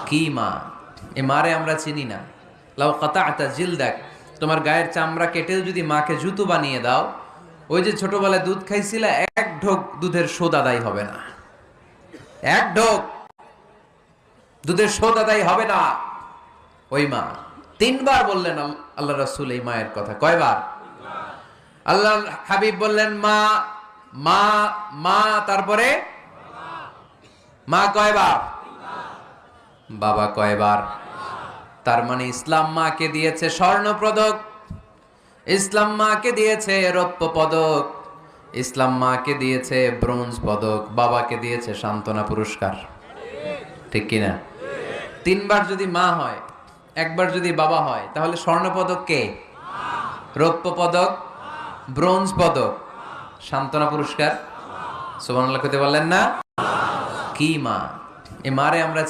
কি মা? এ মারে আমরা চিনি না। লাউ কাতাআতা জিলদাক, তোমার গায়ের চামড়া কেটেও যদি মাকে জুতো বানিয়ে দাও, ওই যে ছোটবেলায় দুধ খাইছিলা, এক ঢোক দুধের শোধ আদায় হবে না। এক ঢোক দুধের শোধ আদায় হবে না। ওই মা। তিনবার বললেন আল্লাহ রাসূল এই মায়ের কথা। কয়বার? আল্লাহ হাবিব বললেন মা মা মা, তারপরে মা কয়বার? বাবা কয়বার? তার মানে ইসলাম মাকে দিয়েছে স্বর্ণ পদক, ইসলাম মাকে দিয়েছে রৌপ্য পদক, ইসলাম মাকে দিয়েছে ব্রোঞ্জ পদক, বাবাকে দিয়েছে সান্ত্বনা পুরস্কার। ঠিক কিনা? তিনবার যদি মা হয়, একবার যদি বাবা হয়, তাহলে স্বর্ণ পদক কে? রৌপ্য পদক, ব্রোঞ্জ পদক, সান্ত্বনা পুরস্কার। সুবহানাল্লাহ কইতে বললেন না? কি মা? এ মারে আমরা